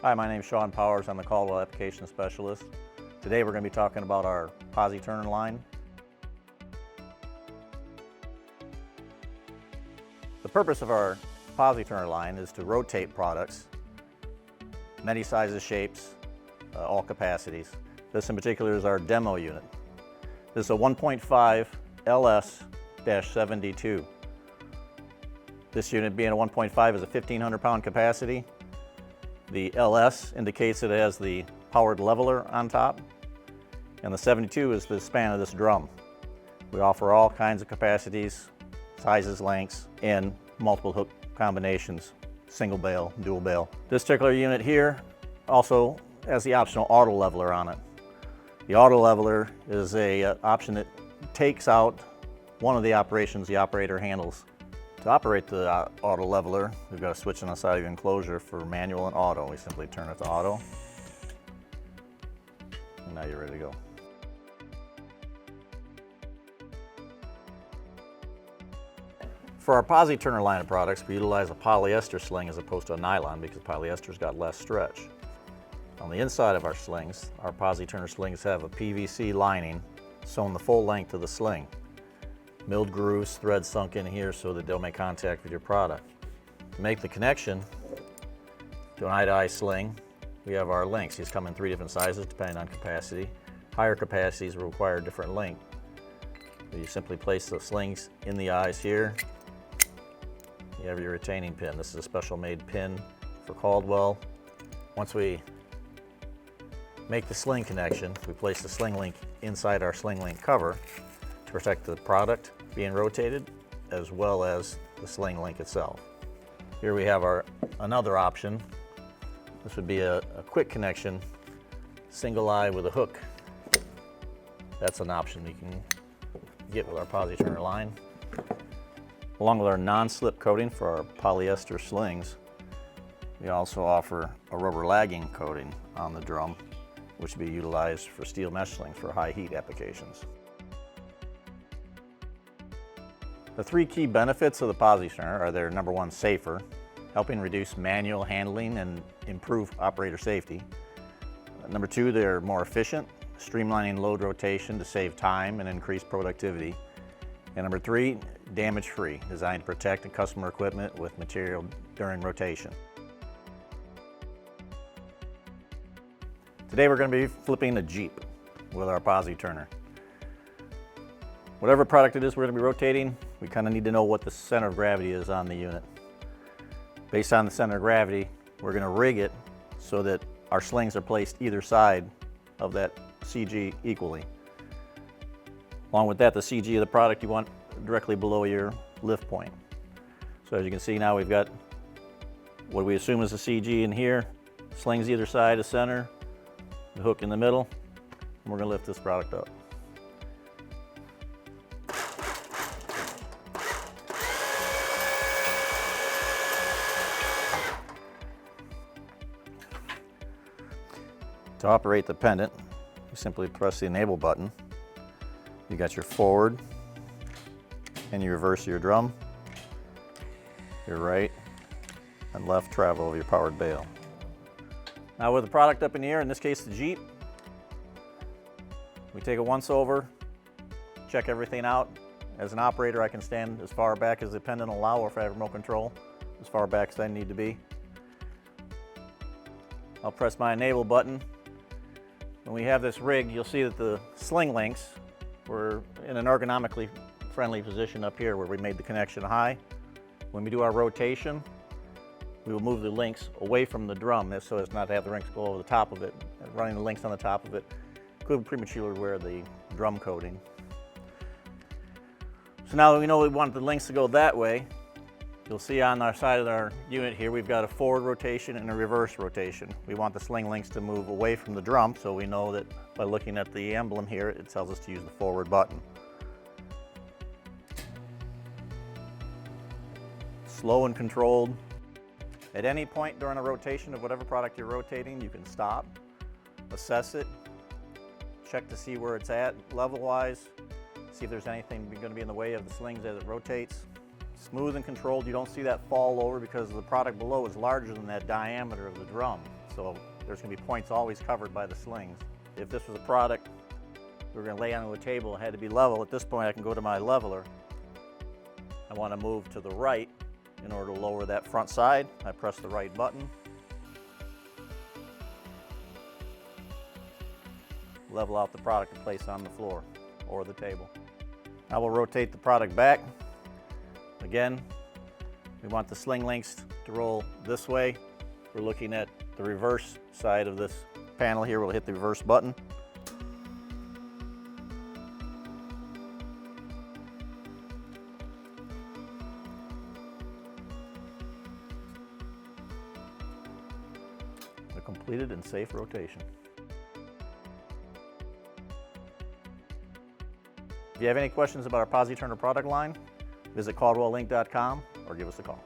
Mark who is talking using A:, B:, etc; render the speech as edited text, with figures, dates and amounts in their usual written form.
A: Hi, my name is Sean Powers. I'm the Caldwell Application Specialist. Today we're going to be talking about our Posi-Turner line. The purpose of our Posi-Turner line is to rotate products, many sizes, shapes, all capacities. This in particular is our demo unit. This is a 1.5LS-72. This unit, being a 1.5, is a 1,500 pound capacity. The LS indicates it has the powered leveler on top, and the 72 is the span of this drum. We offer all kinds of capacities, sizes, lengths, and multiple hook combinations, single bale, dual bale. This particular unit here also has the optional auto leveler on it. The auto leveler is an option that takes out one of the operations the operator handles. To operate the auto leveler, we've got a switch on the side of the enclosure for manual and auto. We simply turn it to auto, and now you're ready to go. For our Posi-Turner line of products, we utilize a polyester sling as opposed to a nylon because polyester's got less stretch. On the inside of our slings, our Posi-Turner slings have a PVC lining sewn the full length of the sling. Milled grooves, threads sunk in here so that they'll make contact with your product. To make the connection to an eye-to-eye sling, we have our links. These come in 3 different sizes depending on capacity. Higher capacities will require a different length. So you simply place the slings in the eyes here. You have your retaining pin. This is a special made pin for Caldwell. Once we make the sling connection, we place the sling link inside our sling link cover to protect the product being rotated as well as the sling link itself. Here we have another option. This would be a quick connection, single eye with a hook. That's an option you can get with our Posi-Turner line. Along with our non-slip coating for our polyester slings, we also offer a rubber lagging coating on the drum, which will be utilized for steel mesh slings for high heat applications. The 3 key benefits of the Posi-Turner are they're number 1, safer, helping reduce manual handling and improve operator safety. Number 2, they're more efficient, streamlining load rotation to save time and increase productivity. And number 3, damage-free, designed to protect customer equipment with material during rotation. Today we're going to be flipping a Jeep with our Posi-Turner. Whatever product it is we're going to be rotating, we kind of need to know what the center of gravity is on the unit. Based on the center of gravity, we're going to rig it so that our slings are placed either side of that CG equally. Along with that, the CG of the product you want directly below your lift point. So as you can see now, we've got what we assume is a CG in here, slings either side of center, the hook in the middle, and we're going to lift this product up. To operate the pendant, you simply press the enable button. You got your forward and your reverse of your drum, your right and left travel of your powered bale. Now with the product up in the air, in this case the Jeep, we take it once over, check everything out. As an operator, I can stand as far back as the pendant will allow, or if I have remote control, as far back as I need to be. I'll press my enable button. When we have this rigged, you'll see that the sling links were in an ergonomically friendly position up here where we made the connection high. When we do our rotation, we will move the links away from the drum so as not to have the links go over the top of it. Running the links on the top of it could prematurely wear the drum coating. So now that we know we want the links to go that way, you'll see on our side of our unit here, we've got a forward rotation and a reverse rotation. We want the sling links to move away from the drum, so we know that by looking at the emblem here, it tells us to use the forward button. Slow and controlled. At any point during a rotation of whatever product you're rotating, you can stop, assess it, check to see where it's at level-wise, see if there's anything going to be in the way of the slings as it rotates. Smooth and controlled, you don't see that fall over because the product below is larger than that diameter of the drum. So there's going to be points always covered by the slings. If this was a product we were going to lay onto a table and had to be level, at this point I can go to my leveler. I want to move to the right in order to lower that front side. I press the right button. Level out the product and place on the floor or the table. I will rotate the product back. Again, we want the sling links to roll this way. We're looking at the reverse side of this panel here. We'll hit the reverse button. A completed and safe rotation. If you have any questions about our Posi-Turner product line, visit caldwellinc.com or give us a call.